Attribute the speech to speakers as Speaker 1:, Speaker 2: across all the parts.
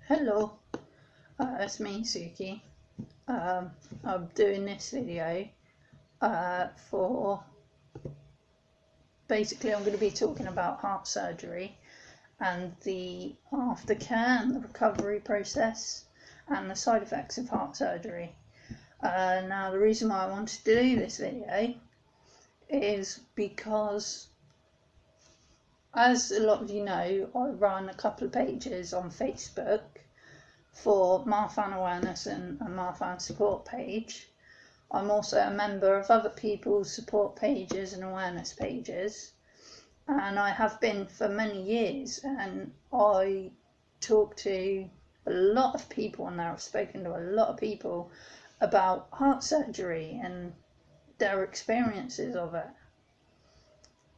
Speaker 1: Hello, it's me, Suki. I'm doing this video for basically I'm going to be talking about heart surgery and the aftercare and the recovery process and the side effects of heart surgery. Now the reason why I wanted to do this video is because, as a lot of you know, I run a couple of pages on Facebook for Marfan Awareness and a Marfan support page. I'm also a member of other people's support pages and awareness pages, and I have been for many years, and I talk to a lot of people and I've spoken to a lot of people about heart surgery and their experiences of it.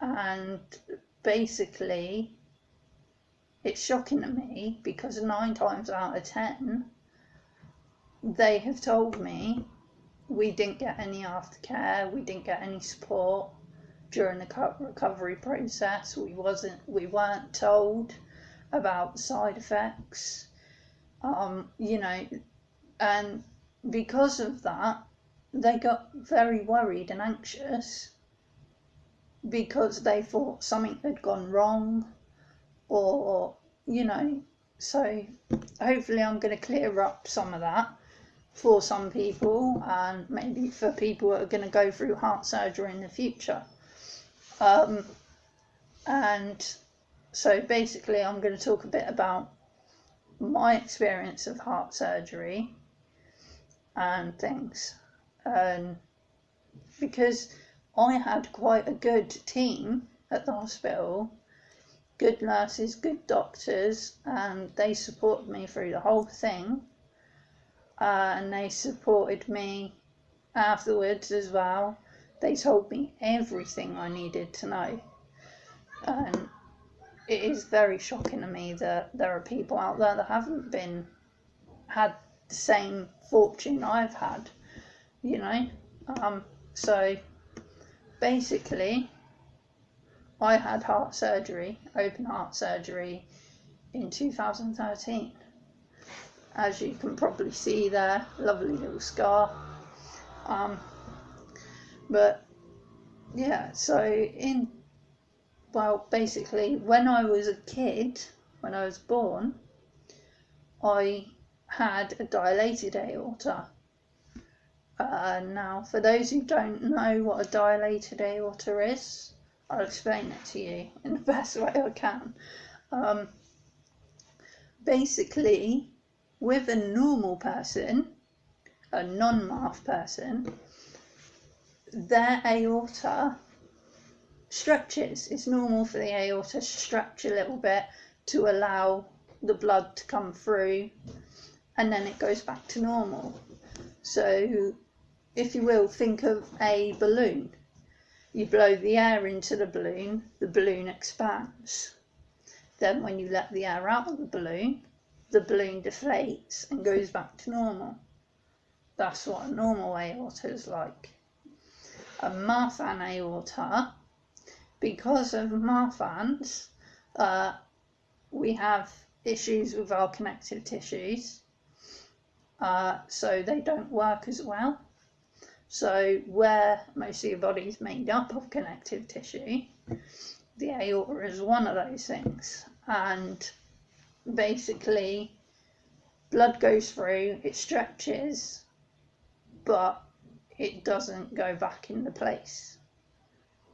Speaker 1: And basically it's shocking to me because 9 times out of 10 they have told me we didn't get any aftercare, we didn't get any support during the recovery process, we weren't told about side effects, and because of that they got very worried and anxious because they thought something had gone wrong, or so hopefully I'm going to clear up some of that for some people, and maybe for people that are going to go through heart surgery in the future. And so basically I'm going to talk a bit about my experience of heart surgery and things, and because I had quite a good team at the hospital, good nurses, good doctors, and they supported me through the whole thing, and they supported me afterwards as well. They told me everything I needed to know, and it is very shocking to me that there are people out there that haven't had the same fortune I've had, so basically I had heart surgery, open heart surgery, in 2013. As you can probably see there, lovely little scar. But yeah, so basically when I was a kid, when I was born, I had a dilated aorta. Now, for those who don't know what a dilated aorta is, I'll explain it to you in the best way I can. Basically, with a normal person, a non-MAF person, their aorta stretches. It's normal for the aorta to stretch a little bit to allow the blood to come through, and then it goes back to normal. So, if you will, think of a balloon. You blow the air into the balloon expands. Then when you let the air out of the balloon deflates and goes back to normal. That's what a normal aorta is like. A Marfan aorta, because of Marfans, we have issues with our connective tissues, so they don't work as well. So where most of your body is made up of connective tissue, the aorta is one of those things, and basically blood goes through, it stretches, but it doesn't go back into place.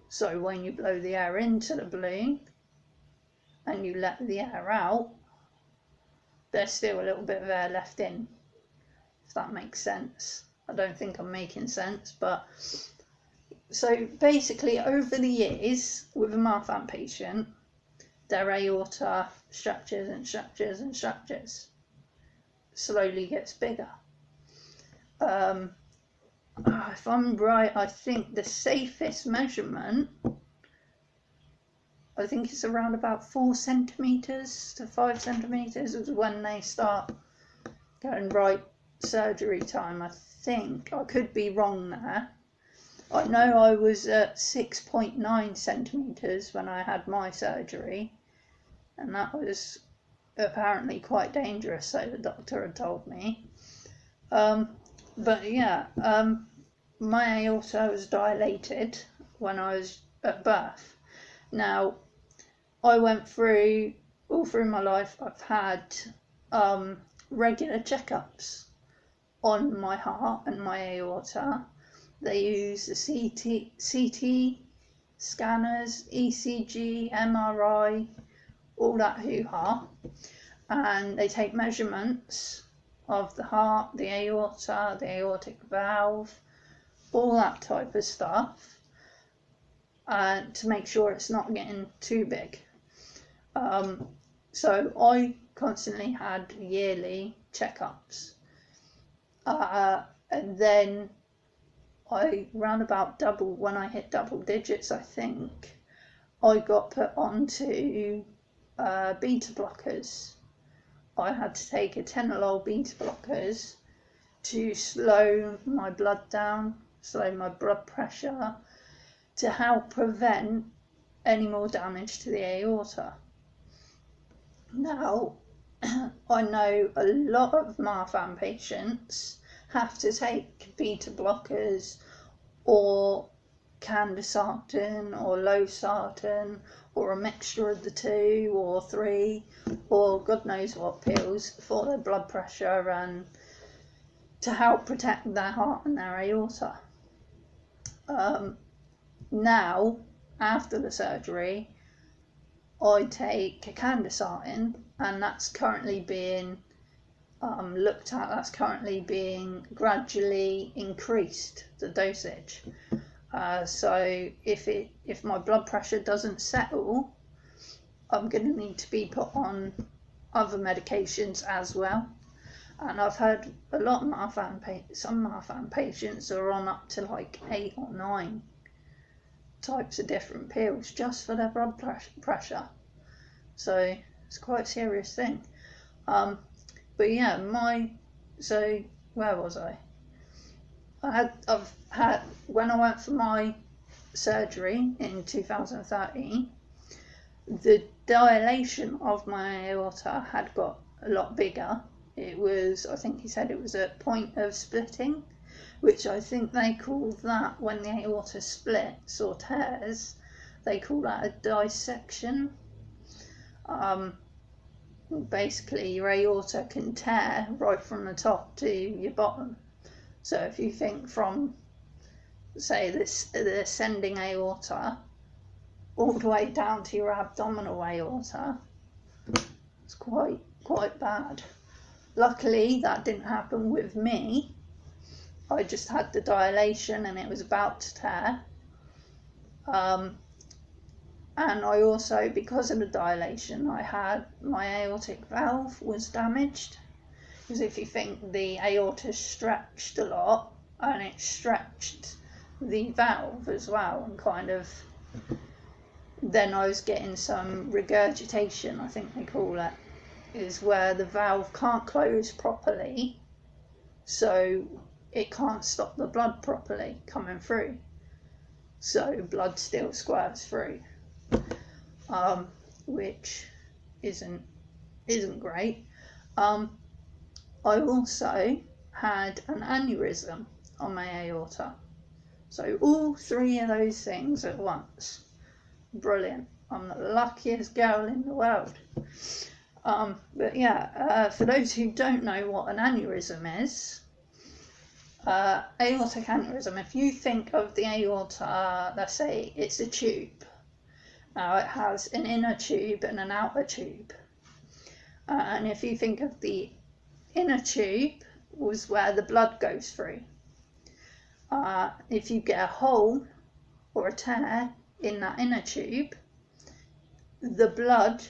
Speaker 1: So when you blow the air into the balloon and you let the air out, there's still a little bit of air left in, if that makes sense. I don't think I'm making sense, but so basically over the years with a Marfan patient, their aorta stretches and stretches and stretches, slowly gets bigger. If I'm right, I think the safest measurement, I think it's around about 4 centimetres to 5 centimetres is when they start going right surgery time. I think I could be wrong there. I know I was at 6.9 centimetres when I had my surgery, and that was apparently quite dangerous, so the doctor had told me. But yeah, my aorta was dilated when I was at birth. Now, I went through, all through my life, I've had regular checkups on my heart and my aorta. They use the CT scanners, ECG, MRI, all that hoo-ha, and they take measurements of the heart, the aorta, the aortic valve, all that type of stuff, to make sure it's not getting too big. So I constantly had yearly checkups, and then I round about when I hit double digits, I think, I got put onto beta blockers. I had to take atenolol beta blockers to slow my blood down, slow my blood pressure, to help prevent any more damage to the aorta. Now, I know a lot of Marfan patients have to take beta blockers or candesartan or losartan or a mixture of the two or three or God knows what pills for their blood pressure and to help protect their heart and their aorta. Now, after the surgery, I take candesartan, and that's currently being looked at. That's currently being gradually increased, the dosage. So if my blood pressure doesn't settle, I'm going to need to be put on other medications as well. And I've heard a lot of some Marfan patients are on up to like 8 or 9 types of different pills just for their blood pressure. So it's quite a serious thing. But yeah, so where was I? I've had, when I went for my surgery in 2013, the dilation of my aorta had got a lot bigger. It was, I think he said it was at point of splitting, which I think they call that when the aorta splits or tears, they call that a dissection. Basically your aorta can tear right from the top to your bottom. So if you think from, say, the ascending aorta all the way down to your abdominal aorta, it's quite bad. Luckily that didn't happen with me. I just had the dilation and it was about to tear. And I also, because of the dilation, I had my aortic valve was damaged. Because if you think the aorta stretched a lot, and it stretched the valve as well, and kind of, then I was getting some regurgitation, I think they call it, is where the valve can't close properly, so it can't stop the blood properly coming through. So blood still squirts through, which isn't great. I also had an aneurysm on my aorta. So all 3 of those things at once. Brilliant. I'm the luckiest girl in the world. But yeah, for those who don't know what an aneurysm is, aortic aneurysm, if you think of the aorta, let's say it's a tube. Now it has an inner tube and an outer tube. And if you think of the inner tube was where the blood goes through. If you get a hole or a tear in that inner tube, the blood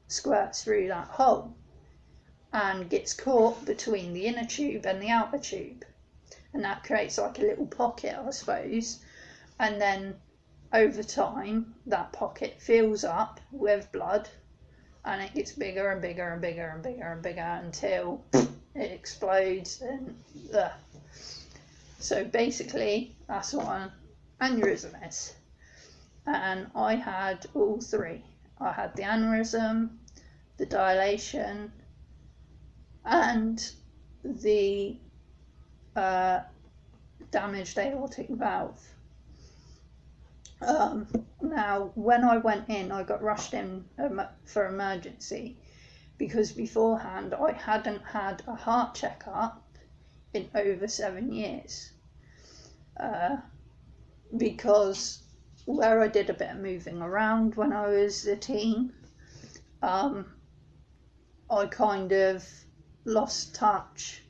Speaker 1: squirts through that hole and gets caught between the inner tube and the outer tube, and that creates like a little pocket, I suppose, and then over time that pocket fills up with blood and it gets bigger and bigger and bigger and bigger and bigger until it explodes. And so basically that's what an aneurysm is, and I had all 3. I had the aneurysm, the dilation, and the damaged aortic valve. Now, when I went in, I got rushed in for emergency, because beforehand I hadn't had a heart checkup in over 7 years, because where I did a bit of moving around when I was a teen, I kind of lost touch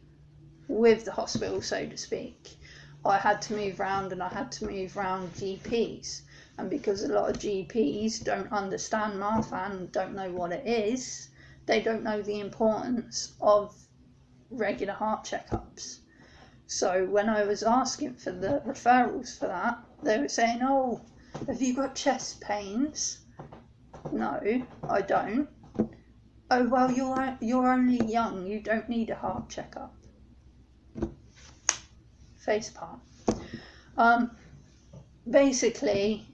Speaker 1: with the hospital, so to speak. I had to move around, and I had to move around GPs, and because a lot of GPs don't understand Marfan, don't know what it is, they don't know the importance of regular heart checkups. So when I was asking for the referrals for that, they were saying, oh, have you got chest pains? No, I don't. Oh, well, you're only young, you don't need a heart checkup. Facepalm. Basically,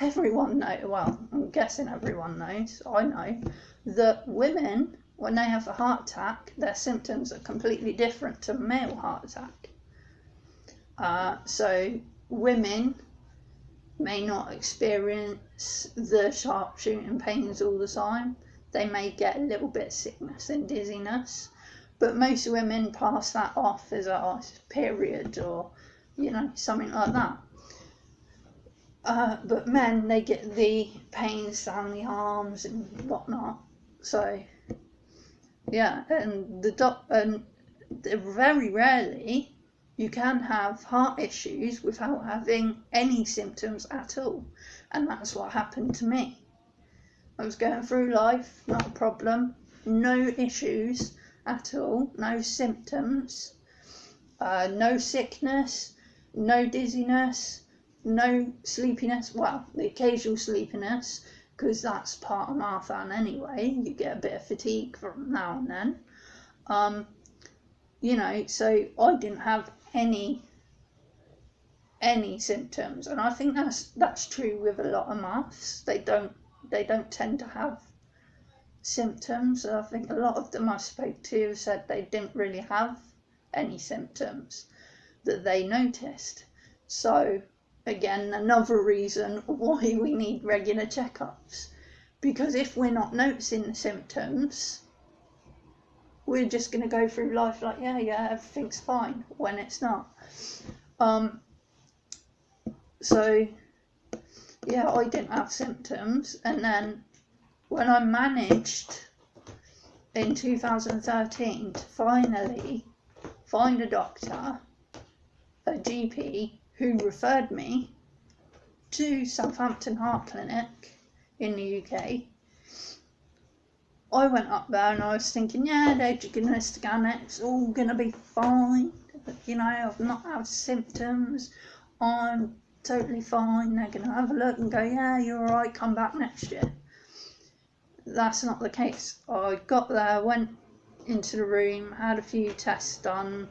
Speaker 1: everyone knows, well, I'm guessing everyone knows, I know, that women, when they have a heart attack, their symptoms are completely different to a male heart attack. So women may not experience the sharp shooting pains all the time. They may get a little bit of sickness and dizziness, but most women pass that off as a period, or, you know, something like that. But men, they get the pains down the arms and whatnot. So, yeah, and very rarely you can have heart issues without having any symptoms at all, and that's what happened to me. I was going through life, not a problem, no issues at all, no symptoms, no sickness, no dizziness, no sleepiness, well, the occasional sleepiness, because that's part of Marfan anyway, you get a bit of fatigue from now and then. You know, so I didn't have any symptoms, and I think that's true with a lot of MAFs. They don't tend to have symptoms. I think a lot of them I spoke to said they didn't really have any symptoms that they noticed. So again, another reason why we need regular checkups, because if we're not noticing the symptoms, we're just going to go through life like, yeah, everything's fine, when it's not. So yeah, I didn't have symptoms, and then when I managed in 2013 to finally find a doctor, a GP, who referred me to Southampton Heart Clinic in the UK, I went up there and I was thinking, yeah, they're just going to scan it, it's all going to be fine, you know, I've not had symptoms, I'm totally fine, they're going to have a look and go, yeah, you're alright, come back next year. That's not the case. I got there, went into the room, had a few tests done,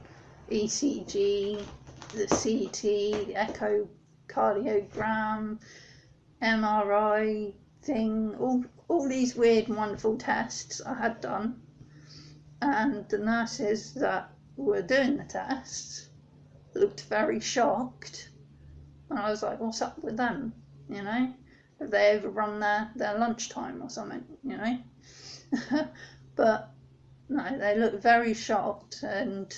Speaker 1: ECG, the CT, the echocardiogram, MRI thing, all these weird and wonderful tests I had done, and the nurses that were doing the tests looked very shocked, and I was like, what's up with them, you know? Have they overrun their lunchtime or something, you know? But no, they looked very shocked, and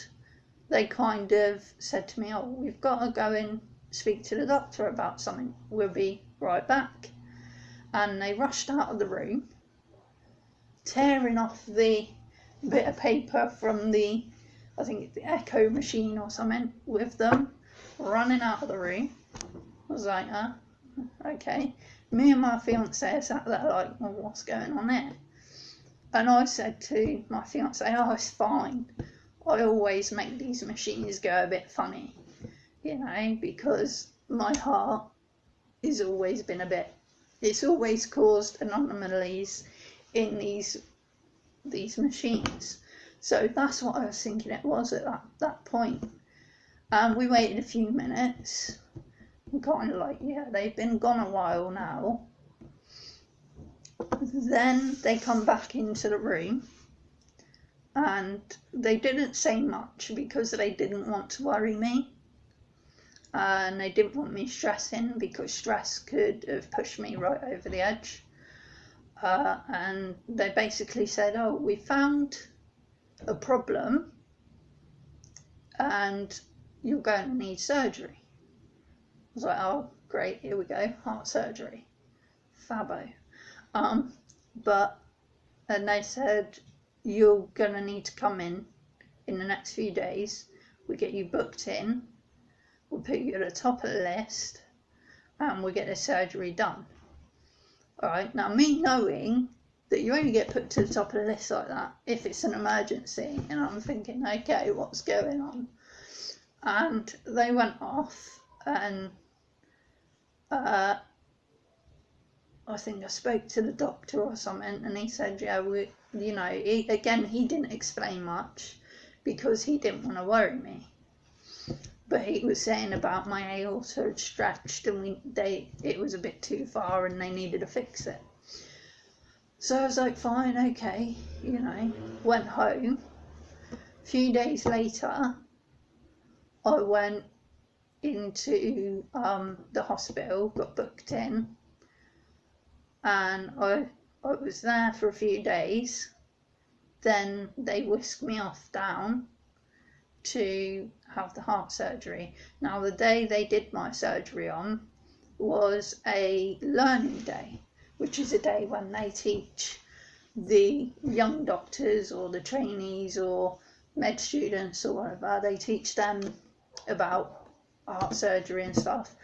Speaker 1: they kind of said to me, oh, we've got to go and speak to the doctor about something, we'll be right back. And they rushed out of the room, tearing off the bit of paper from the, I think it's the echo machine or something, with them, running out of the room. I was like, okay. Me and my fiance sat there like, well, what's going on there? And I said to my fiance, oh, it's fine. I always make these machines go a bit funny, you know, because my heart has always been a bit, it's always caused anomalies in these machines. So that's what I was thinking it was at that point. And we waited a few minutes. I'm kind of like, yeah, they've been gone a while now. Then they come back into the room, and they didn't say much because they didn't want to worry me, and they didn't want me stressing because stress could have pushed me right over the edge. And they basically said, oh, we found a problem and you're going to need surgery. I was like, oh great, here we go, heart surgery, fabbo. And they said, you're going to need to come in the next few days. We get you booked in, we'll put you at the top of the list, and we'll get the surgery done. Alright, now me knowing that you only get put to the top of the list like that if it's an emergency, and I'm thinking, okay, what's going on? And they went off, and I think I spoke to the doctor or something, and he said, yeah, he didn't explain much because he didn't want to worry me. But he was saying about my aorta had stretched and it was a bit too far and they needed to fix it. So I was like, fine, okay, went home. A few days later, I went into the hospital, got booked in, and I was there for a few days. Then they whisked me off down to have the heart surgery. Now the day they did my surgery on was a learning day, which is a day when they teach the young doctors or the trainees or med students or whatever, they teach them about heart surgery and stuff.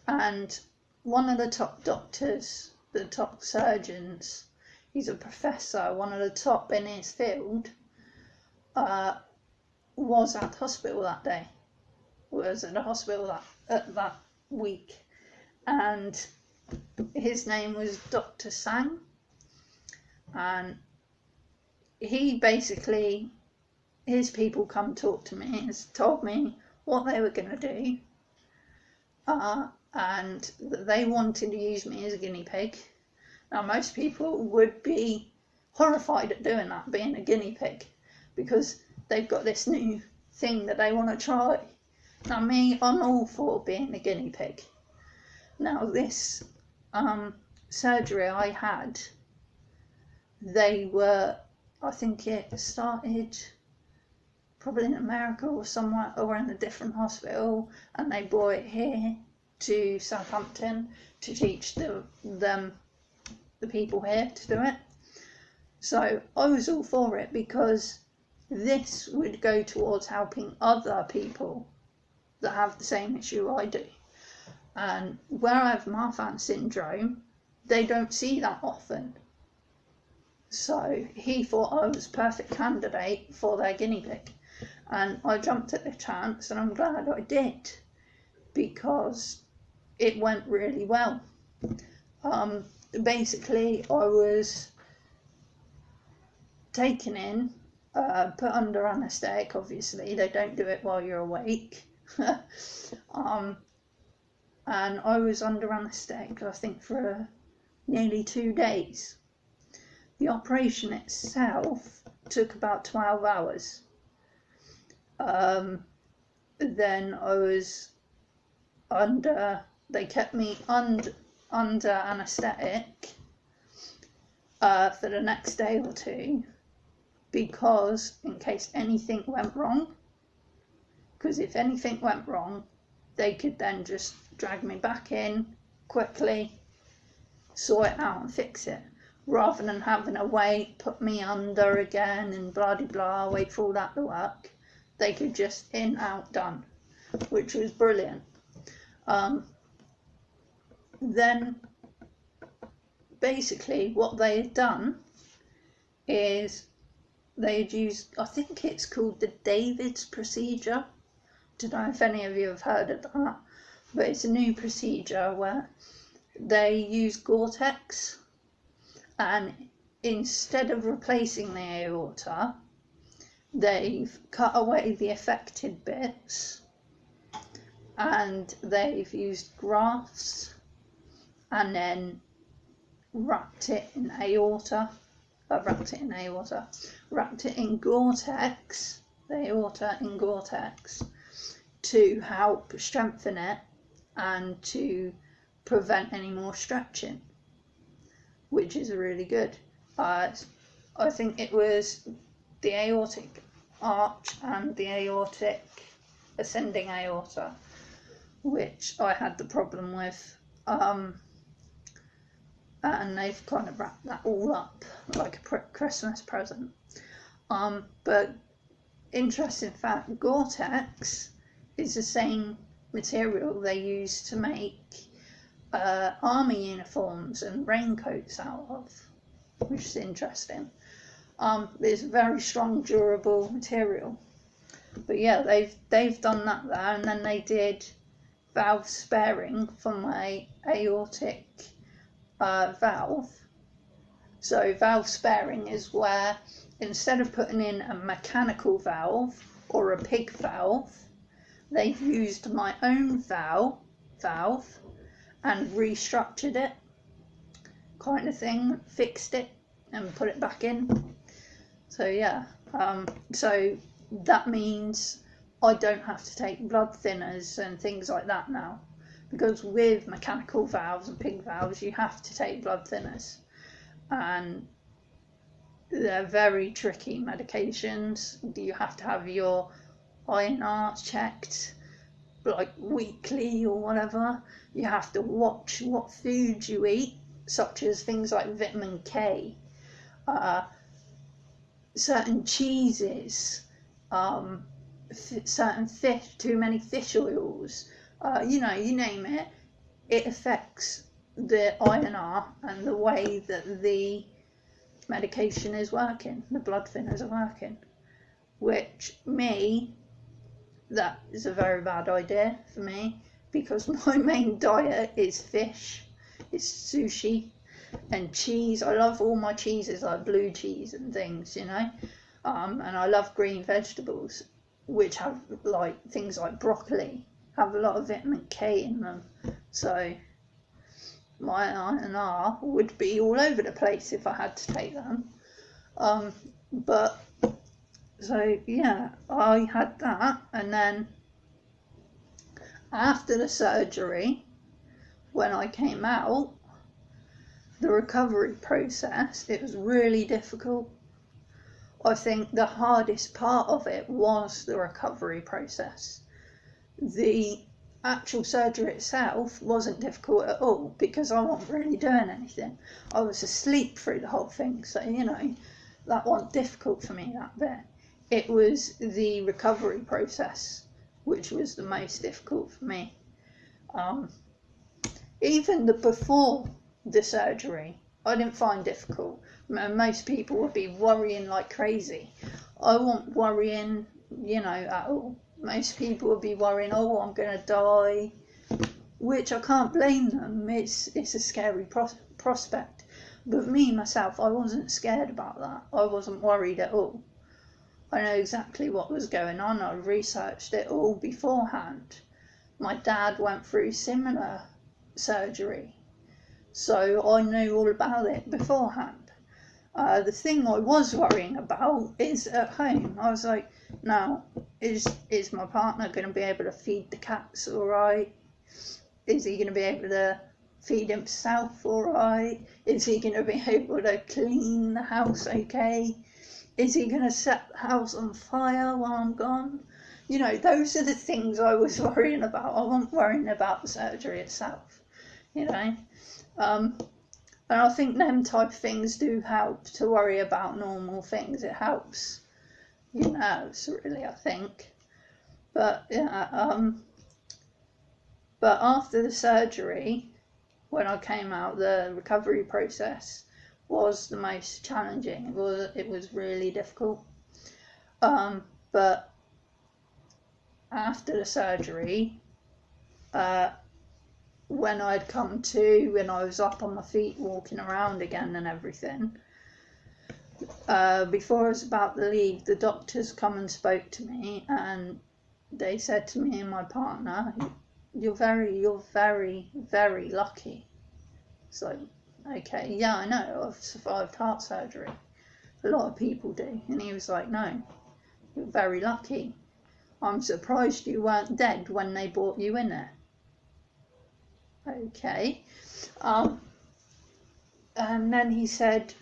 Speaker 1: And one of the top doctors, the top surgeons, he's a professor, one of the top in his field, was at the hospital that day, was at the hospital that week, and his name was Dr. Sang, and he basically, his people come talk to me, has told me what they were going to do, and they wanted to use me as a guinea pig. Now most people would be horrified at doing that, being a guinea pig, because they've got this new thing that they want to try. Now me, I'm all for being a guinea pig. Now this surgery I had, I think it started probably in America or somewhere, or in a different hospital, and they brought it here to Southampton to teach the people here to do it. So I was all for it because this would go towards helping other people that have the same issue I do. And where I have Marfan syndrome, they don't see that often. So he thought I was a perfect candidate for their guinea pig. And I jumped at the chance, and I'm glad I did, because it went really well. Basically, I was taken in, put under anaesthetic. Obviously they don't do it while you're awake. And I was under anaesthetic, I think, for nearly 2 days. The operation itself took about 12 hours. Then I was they kept me under anaesthetic for the next day or two, because in case anything went wrong, because if anything went wrong, they could then just drag me back in quickly, sort it out and fix it, rather than having to wait, put me under again and blah de blah, wait for all that to work. They could just in, out, done, which was brilliant. Then basically what they had done is they had used, I think it's called the David's procedure. Don't know if any of you have heard of that, but it's a new procedure where they use Gore-Tex, and instead of replacing the aorta, they've cut away the affected bits, and they've used grafts, and then wrapped it in aorta, wrapped it in Gore-Tex, the aorta in Gore-Tex, to help strengthen it and to prevent any more stretching, which is really good. I think it was the aortic arch and the aortic ascending aorta, which I had the problem with, and they've kind of wrapped that all up like a Christmas present. But interesting fact, Gore-Tex is the same material they use to make army uniforms and raincoats out of, which is interesting. It's a very strong, durable material. But yeah, they've done that there, and then they did valve sparing for my aortic valve. So valve sparing is where, instead of putting in a mechanical valve or a pig valve, they've used my own valve and restructured it, kind of thing, fixed it and put it back in. So yeah, so that means I don't have to take blood thinners and things like that now, because with mechanical valves and pig valves you have to take blood thinners, and they're very tricky medications. You have to have your INR checked like weekly or whatever. You have to watch what foods you eat, such as things like vitamin K, certain cheeses, certain fish, too many fish oils, you name it. It affects the INR and the way that the medication is working, the blood thinners are working, which that is a very bad idea for me, because my main diet is fish, it's sushi and cheese. I love all my cheeses, like blue cheese and things, and I love green vegetables, which have like things like broccoli, have a lot of vitamin K in them. So my INR would be all over the place if I had to take them. But so yeah, I had that, and then after the surgery, when I came out, the recovery process, it was really difficult. I think the hardest part of it was the recovery process. The actual surgery itself wasn't difficult at all, because I wasn't really doing anything. I was asleep through the whole thing, so that wasn't difficult for me, that bit. It was the recovery process which was the most difficult for me. Even before the surgery, I didn't find difficult. Most people would be worrying like crazy. I wasn't worrying, at all. Most people would be worrying, oh, I'm going to die, which I can't blame them. It's a scary prospect. But me, myself, I wasn't scared about that. I wasn't worried at all. I know exactly what was going on. I researched it all beforehand. My dad went through similar surgery, so I knew all about it beforehand. The thing I was worrying about is at home. I was like, now, is my partner going to be able to feed the cats all right? Is he going to be able to feed himself all right? Is he going to be able to clean the house okay? Is he going to set the house on fire while I'm gone? Those are the things I was worrying about. I wasn't worrying about the surgery itself, And I think them type of things do help to worry about normal things. It helps your nerves, really, I think. But but after the surgery, when I came out, the recovery process was the most challenging. It was really difficult. But after the surgery, when I'd come to, when I was up on my feet walking around again and everything, before I was about to leave, the doctors come and spoke to me, and they said to me and my partner, you're very, very lucky. So, okay, yeah, I know, I've survived heart surgery. A lot of people do. And he was like, no, you're very lucky. I'm surprised you weren't dead when they brought you in there. Okay. And then he said,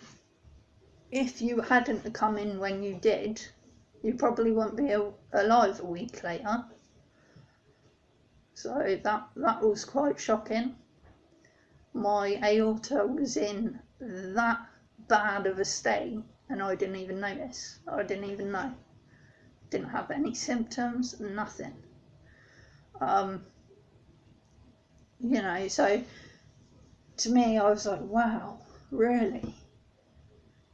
Speaker 1: if you hadn't come in when you did, you probably wouldn't be alive a week later. So that was quite shocking. My aorta was in that bad of a state and I didn't even notice. I didn't even know. Didn't have any symptoms, nothing. You know, so to me I was like, wow, really?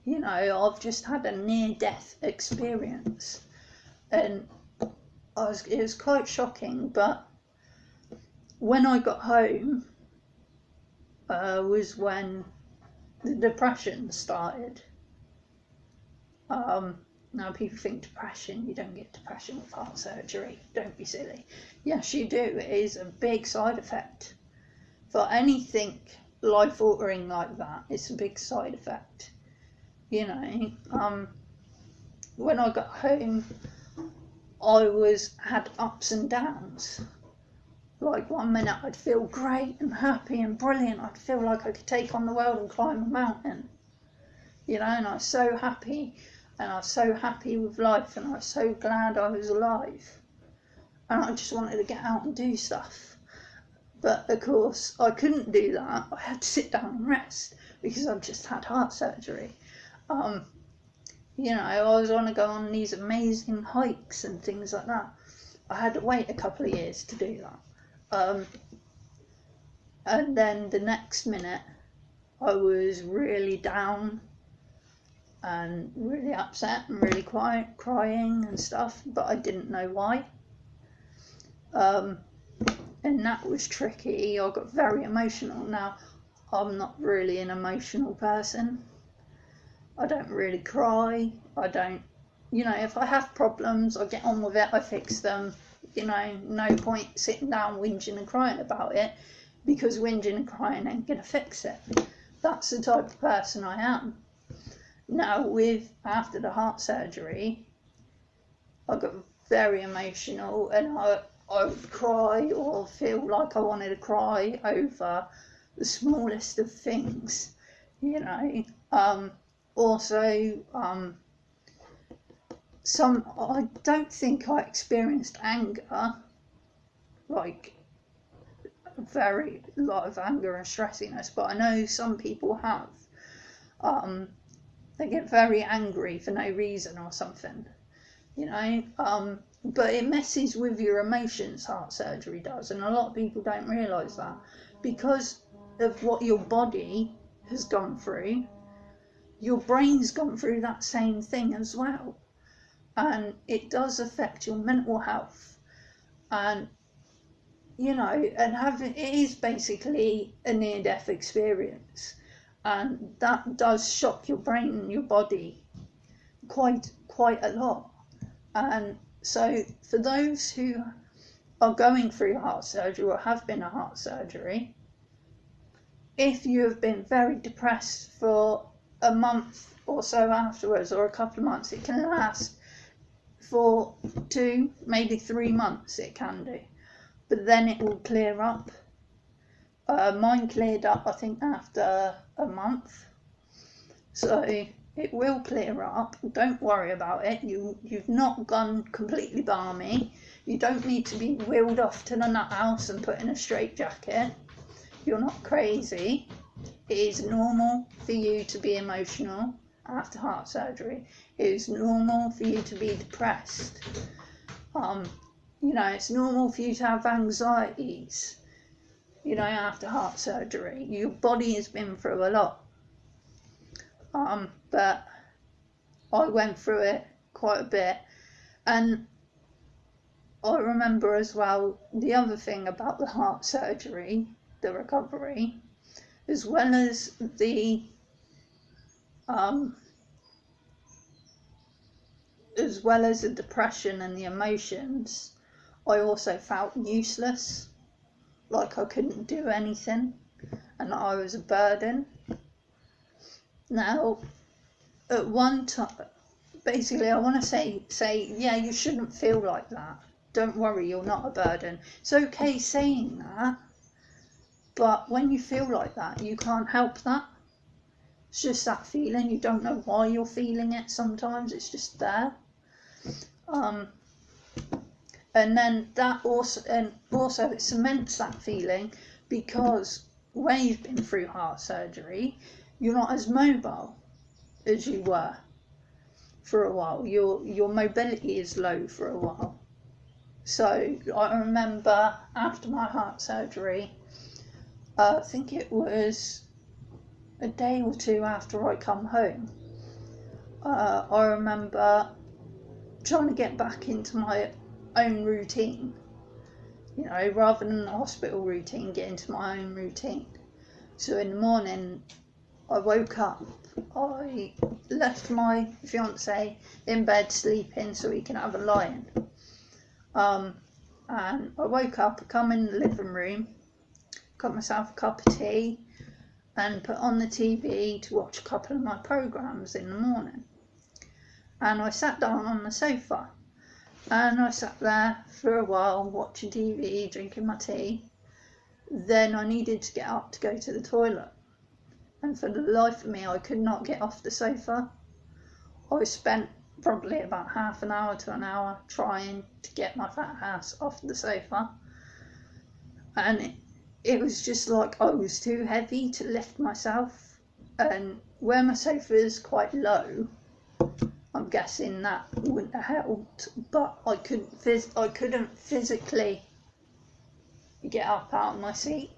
Speaker 1: You know, I've just had a near-death experience, and it was quite shocking. But when I got home was when the depression started. Now people think depression, you don't get depression with heart surgery. Don't be silly. Yes, you do. It is a big side effect. For anything life-altering like that, it's a big side effect. You know, when I got home, I had ups and downs. Like 1 minute I'd feel great and happy and brilliant. I'd feel like I could take on the world and climb a mountain. You know, and I was so happy, and I was so happy with life, and I was so glad I was alive. And I just wanted to get out and do stuff. But of course I couldn't do that. I had to sit down and rest because I'd just had heart surgery. You know, I was going to go on these amazing hikes and things like that. I had to wait a couple of years to do that. And then the next minute I was really down and really upset and really crying and stuff, but I didn't know why. And that was tricky. I got very emotional. Now, I'm not really an emotional person. I don't really cry. I don't, you know, if I have problems, I get on with it, I fix them. You know, no point sitting down whinging and crying about it, because whinging and crying ain't gonna fix it. That's the type of person I am. Now, after the heart surgery, I got very emotional, and I would cry or feel like I wanted to cry over the smallest of things, you know. Also, I don't think I experienced anger, like a very lot of anger and stressiness, but I know some people have. They get very angry for no reason or something, you know. But it messes with your emotions, heart surgery does, and a lot of people don't realise that, because of what your body has gone through. Your brain's gone through that same thing as well, and it does affect your mental health. And you know, and it is basically a near-death experience, and that does shock your brain and your body quite a lot. And so for those who are going through heart surgery or have been a heart surgery, if you have been very depressed for a month or so afterwards, or a couple of months, it can last for 2, maybe 3 months, it can do, but then it will clear up. Mine cleared up, I think, after a month, so it will clear up. Don't worry about it. You've not gone completely balmy. You don't need to be wheeled off to the nut house and put in a straitjacket. You're not crazy. It is normal for you to be emotional after heart surgery. It is normal for you to be depressed. You know, it's normal for you to have anxieties, you know, after heart surgery. Your body has been through a lot. But I went through it quite a bit. And I remember as well, the other thing about the heart surgery, the recovery, as well as the depression and the emotions, I also felt useless, like I couldn't do anything, and I was a burden. Now, at one time, basically, I want to say, yeah, you shouldn't feel like that. Don't worry, you're not a burden. It's okay saying that, but when you feel like that, you can't help that. It's just that feeling. You don't know why you're feeling it sometimes. It's just there. And then that also it cements that feeling, because when you've been through heart surgery, you're not as mobile as you were for a while. Your mobility is low for a while. So I remember after my heart surgery, I think it was a day or two after I come home, I remember trying to get back into my own routine, you know, rather than the hospital routine, get into my own routine. So in the morning, I woke up, I left my fiance in bed sleeping so he can have a lie-in. And I woke up, I come in the living room, got myself a cup of tea, and put on the TV to watch a couple of my programmes in the morning. And I sat down on the sofa, and I sat there for a while watching TV, drinking my tea. Then I needed to get up to go to the toilet, and for the life of me I could not get off the sofa. I spent probably about half an hour to an hour trying to get my fat ass off the sofa, and it was just like I was too heavy to lift myself. And where my sofa is quite low, I'm guessing that wouldn't have helped, but I couldn't physically get up out of my seat,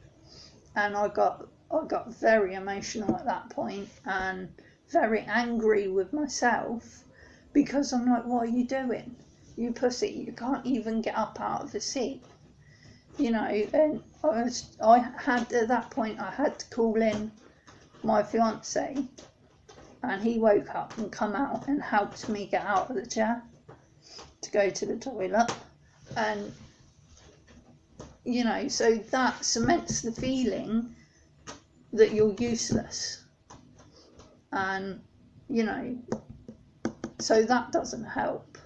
Speaker 1: and I got very emotional at that point and very angry with myself, because I'm like, what are you doing, you pussy? You can't even get up out of the seat, you know. And I had at that point I had to call in my fiance, and he woke up and come out and helped me get out of the chair to go to the toilet. And you know, so that cements the feeling that you're useless, and you know, so that doesn't help.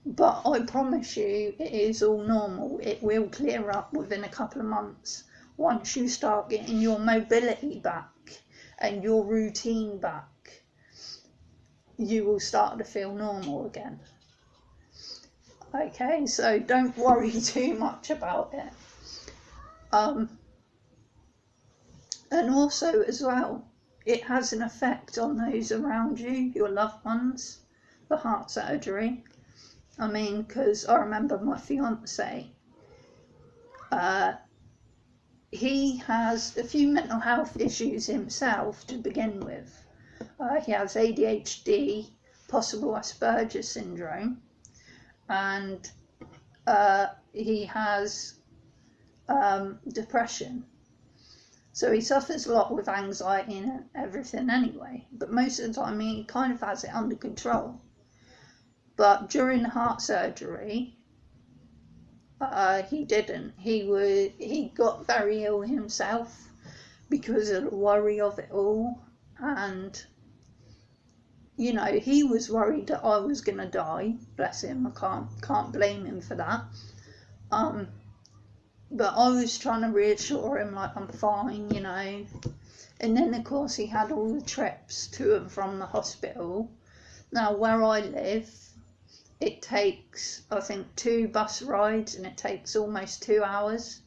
Speaker 1: But I promise you, it is all normal. It will clear up within a couple of months once you start getting your mobility back and your routine back. You will start to feel normal again. Okay, so don't worry too much about it. And also as well, it has an effect on those around you, your loved ones, the heart surgery. I mean, because I remember my fiance, he has a few mental health issues himself to begin with. He has ADHD, possible Asperger's syndrome, and he has depression. So he suffers a lot with anxiety and everything anyway, but most of the time he kind of has it under control. But during the heart surgery, he didn't. He got very ill himself because of the worry of it all, and you know, he was worried that I was gonna die. Bless him, I can't blame him for that. But I was trying to reassure him, like, I'm fine, you know. And then of course he had all the trips to and from the hospital. Now where I live, it takes, I think, 2 bus rides, and it takes almost 2 hours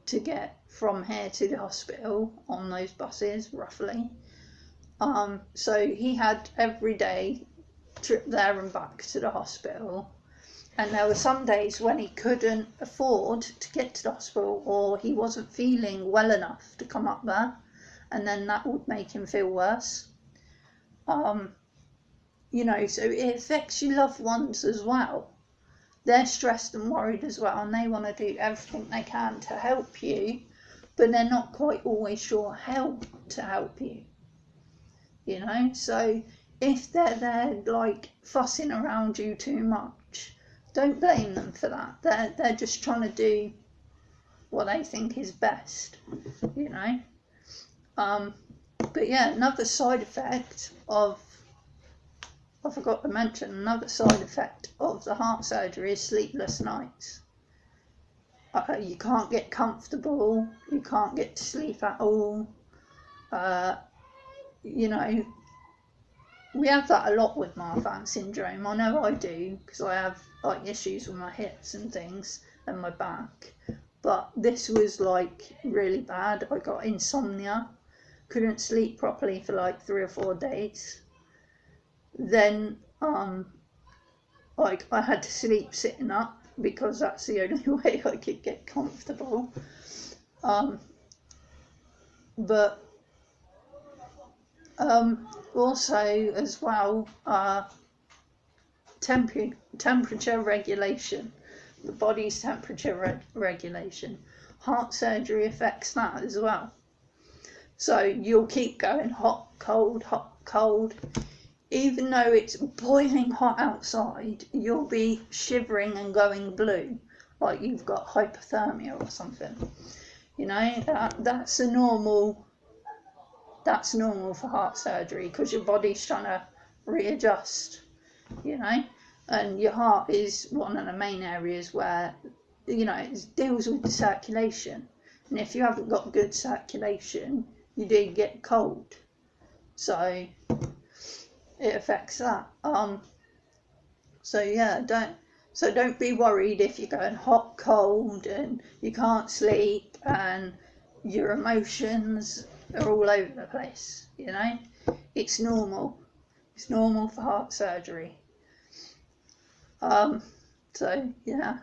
Speaker 1: to get from here to the hospital on those buses, roughly. So he had every day trip there and back to the hospital, and there were some days when he couldn't afford to get to the hospital, or he wasn't feeling well enough to come up there, and then that would make him feel worse. You know, so it affects your loved ones as well. They're stressed and worried as well, and they want to do everything they can to help you, but they're not quite always sure how to help you. You know, so if they're there like fussing around you too much, don't blame them for that. They're just trying to do what they think is best, you know. But yeah, another side effect of, I forgot to mention, another side effect of the heart surgery is sleepless nights. You can't get comfortable, you can't get to sleep at all. You know, we have that a lot with Marfan syndrome. I know I do, because I have like issues with my hips and things and my back. But this was like really bad. I got insomnia, couldn't sleep properly for like 3 or 4 days. Then like I had to sleep sitting up because that's the only way I could get comfortable. But also as well, temperature regulation, the body's temperature regulation. Heart surgery affects that as well. So you'll keep going hot, cold. Even though it's boiling hot outside, you'll be shivering and going blue, like you've got hypothermia or something. You know, that's normal for heart surgery, because your body's trying to readjust, you know. And your heart is one of the main areas where, you know, it deals with the circulation. And if you haven't got good circulation, you do get cold. So it affects that. So yeah, don't be worried if you're going hot, cold, and you can't sleep, and your emotions are all over the place. You know, it's normal. It's normal for heart surgery. So yeah.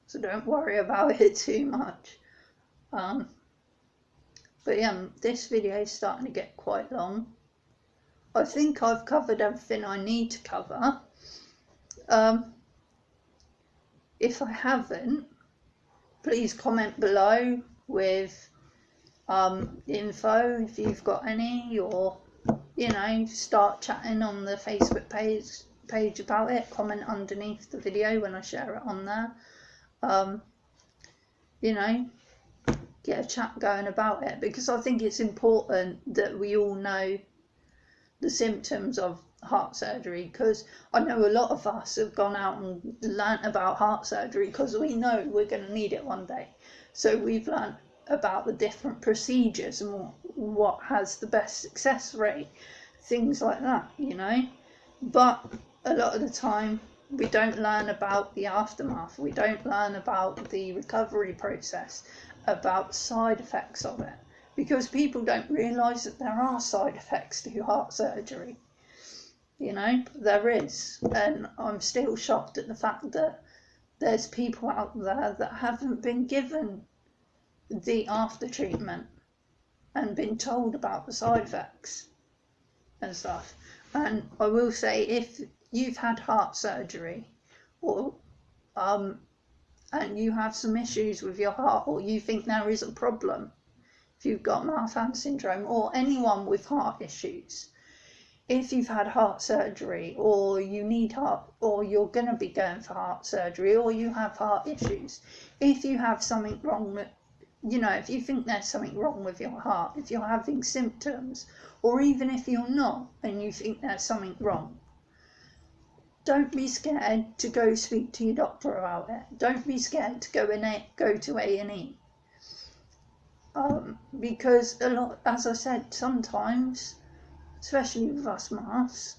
Speaker 1: So don't worry about it too much. But yeah, this video is starting to get quite long. I think I've covered everything I need to cover. If I haven't, please comment below with info if you've got any, or you know, start chatting on the Facebook page about it. Comment underneath the video when I share it on there. You know, get a chat going about it, because I think it's important that we all know the symptoms of heart surgery, because I know a lot of us have gone out and learnt about heart surgery because we know we're going to need it one day. So we've learnt about the different procedures and what has the best success rate, things like that, you know. But a lot of the time we don't learn about the aftermath, we don't learn about the recovery process, about side effects of it, because people don't realise that there are side effects to heart surgery. You know, there is. And I'm still shocked at the fact that there's people out there that haven't been given the after treatment and been told about the side effects and stuff. And I will say, if you've had heart surgery, or and you have some issues with your heart, or you think there is a problem, if you've got Marfan syndrome, or anyone with heart issues, if you've had heart surgery, or you need heart, or you're going to be going for heart surgery, or you have heart issues, if you have something wrong with, you know, if you think there's something wrong with your heart, if you're having symptoms, or even if you're not and you think there's something wrong, don't be scared to go speak to your doctor about it. Don't be scared to go to A&E. Because a lot, as I said, sometimes, especially with us MAFs,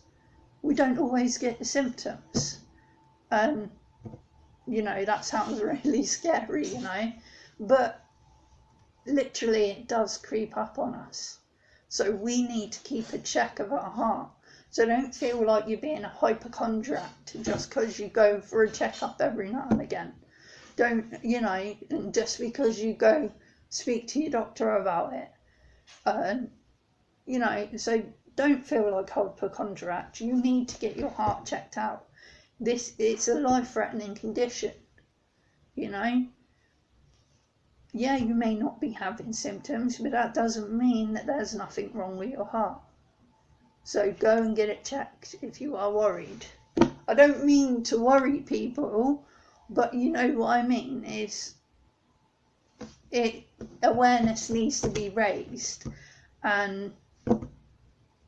Speaker 1: we don't always get the symptoms. And, you know, that sounds really scary, you know, but literally it does creep up on us. So we need to keep a check of our heart. So don't feel like you're being a hypochondriac just because you go for a checkup every now and again. Don't, you know, just because you go speak to your doctor about it. You know, so don't feel like hypochondriac. You need to get your heart checked out. It's a life-threatening condition, you know. Yeah, you may not be having symptoms, but that doesn't mean that there's nothing wrong with your heart. So go and get it checked if you are worried. I don't mean to worry people, but you know what I mean, is awareness needs to be raised. and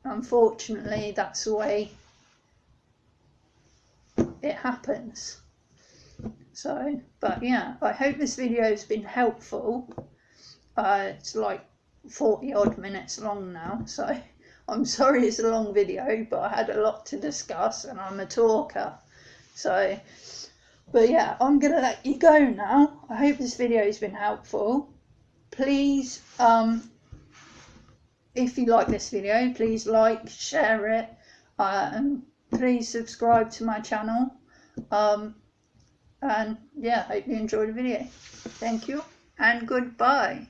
Speaker 1: unfortunately that's the way it happens. So, but yeah, I hope this video has been helpful. It's like 40 odd minutes long now, so I'm sorry it's a long video, but I had a lot to discuss and I'm a talker. So, but yeah, I'm gonna let you go now. I hope this video has been helpful. Please, if you like this video, please like, share it, and please subscribe to my channel. And yeah, hope you enjoyed the video. Thank you and goodbye.